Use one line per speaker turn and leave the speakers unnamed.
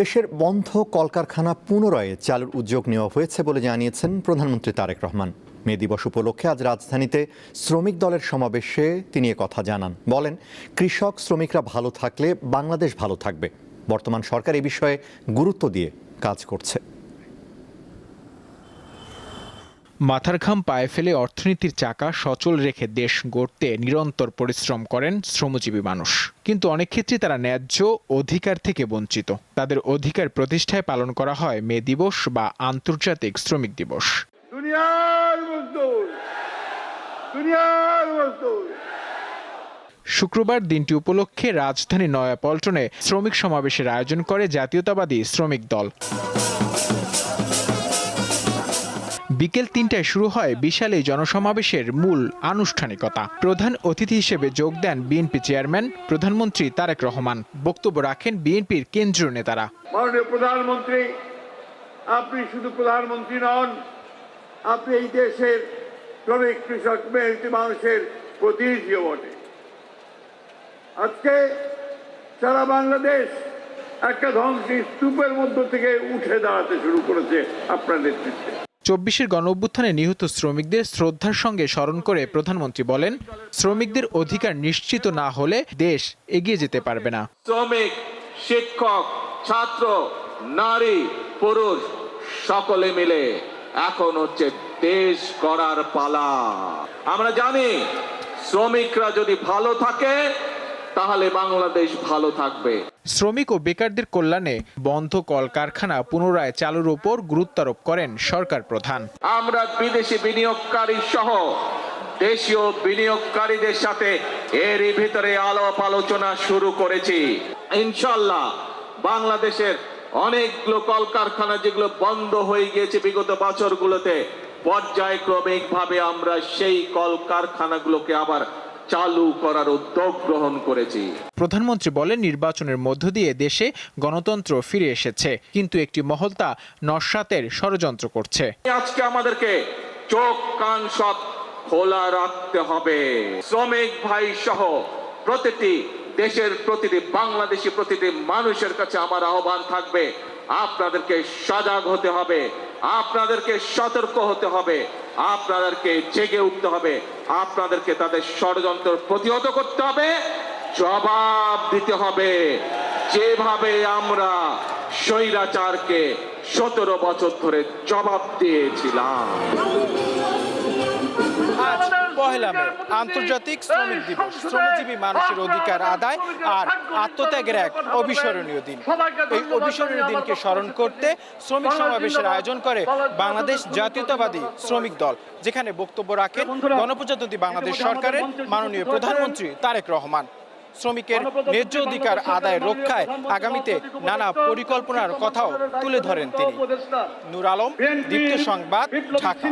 দেশের বন্ধ কলকারখানা পুনরায় চালুর উদ্যোগ নেওয়া হয়েছে বলে জানিয়েছেন প্রধানমন্ত্রী তারেক রহমান। মে দিবস উপলক্ষে আজ রাজধানীতে শ্রমিক দলের সমাবেশে তিনি কথা জানান। বলেন, কৃষক শ্রমিকরা ভালো থাকলে বাংলাদেশ ভালো থাকবে। বর্তমান সরকার এ বিষয়ে গুরুত্ব দিয়ে কাজ করছে।
মাথার ঘাম পায়ে ফেলে অর্থনীতির চাকা সচল রেখে দেশ গড়তে নিরন্তর পরিশ্রম করেন শ্রমজীবী মানুষ। কিন্তু অনেক ক্ষেত্রে তারা ন্যায্য অধিকার থেকে বঞ্চিত। তাদের অধিকার প্রতিষ্ঠায় পালন করা হয় মে দিবস বা আন্তর্জাতিক শ্রমিক দিবস। শুক্রবার দিনটি উপলক্ষে রাজধানী নয়াপল্টনে শ্রমিক সমাবেশের আয়োজন করে জাতীয়তাবাদী শ্রমিক দল। বিকেল ৩টায় শুরু হয় বিশাল এই জনসমাবেশের মূল আনুষ্ঠানিকতা। প্রধান অতিথি হিসেবে যোগ দেন বিএনপি চেয়ারম্যান প্রধানমন্ত্রী তারেক রহমান। বক্তব্য রাখেন বিএনপির কেন্দ্রীয় নেতারা।
মাননীয় প্রধানমন্ত্রী, আপনি শুধু প্রধানমন্ত্রী নন, আপনি এই দেশের শ্রমিক কৃষক মেহনতি মানুষের প্রতিনিধিও বটে। আজকে সারা বাংলাদেশ একটা ধ্বংসী স্তূপের মধ্য থেকে উঠে দাঁড়াতে শুরু করেছে আপনার নেতৃত্বে।
২৪-এর গণঅভ্যুত্থানে নিহত শ্রমিকদের শ্রদ্ধার সঙ্গে স্মরণ করে প্রধানমন্ত্রী বলেন, শ্রমিকদের অধিকার নিশ্চিত না হলে দেশ এগিয়ে যেতে পারবে না।
শ্রমিক, শিক্ষক, ছাত্র, নারী, পুরুষ সকলে মিলে এখন হচ্ছে দেশ গড়ার পালা। আমরা জানি শ্রমিকরা যদি ভালো থাকে তাহলে বাংলাদেশ ভালো থাকবে।
শ্রমিক ও বেকারদের কল্যাণে বন্ধ কলকারখানা পুনরায় চালুর উপর গুরুত্ব আরোপ করেন সরকার প্রধান।
আমরা বিদেশি বিনিয়োগকারী সহ দেশীয় বিনিয়োগকারীদের সাথে এরই ভিতরে আলাপ আলোচনা শুরু করেছি। ইনশাআল্লাহ বাংলাদেশের অনেকগুলো কলকারখানা যেগুলো বন্ধ হয়ে গিয়েছে বিগত বছরগুলোতে, পর্যায়ক্রমিকভাবে আমরা সেই কলকারখানাগুলোকে আবার চালু করার উদ্যোগ গ্রহণ করেছি।
প্রধানমন্ত্রী বলেন, নির্বাচনের মধ্য দিয়ে দেশে গণতন্ত্র ফিরে এসেছে, কিন্তু একটি মহল তা নস্যাতের ষড়যন্ত্র করছে।
আজকে আমাদেরকে চোখ কান সব খোলা রাখতে হবে। শ্রমিক ভাই সহ দেশের প্রতিটি বাংলাদেশি প্রতিটি মানুষের কাছে আমার আহ্বান থাকবে, আপনাদেরকে সজাগ হতে হবে, আপনাদেরকে সতর্ক হতে হবে, আপনাদেরকে জেগে উঠতে হবে, আপনাদেরকে তাদের ষড়যন্ত্র প্রতিহত করতে হবে, জবাব দিতে হবে। যেভাবে আমরা স্বৈরাচারকে ১৭ বছর ধরে জবাব দিয়েছিলাম।
আজ পহেলা মে আন্তর্জাতিক শ্রমিক দিবস। শ্রমজীবী মানুষের অধিকার আদায় আর আত্মত্যাগের এক অবিস্মরণীয় দিন। এই অবিস্মরণীয় দিনকে স্মরণ করতে শ্রমিক সমাবেশের আয়োজন করে বাংলাদেশ জাতীয়তাবাদী শ্রমিক দল, যেখানে বক্তব্য রাখেন গণপ্রজাতন্ত্রী বাংলাদেশ সরকারের মাননীয় প্রধানমন্ত্রী তারেক রহমান। শ্রমিকের ন্যায্য অধিকার আদায় রক্ষায় আগামীতে নানা পরিকল্পনার কথাও তুলে ধরেন তিনি। নূর আলম, দীপ্ত সংবাদ, ঢাকা।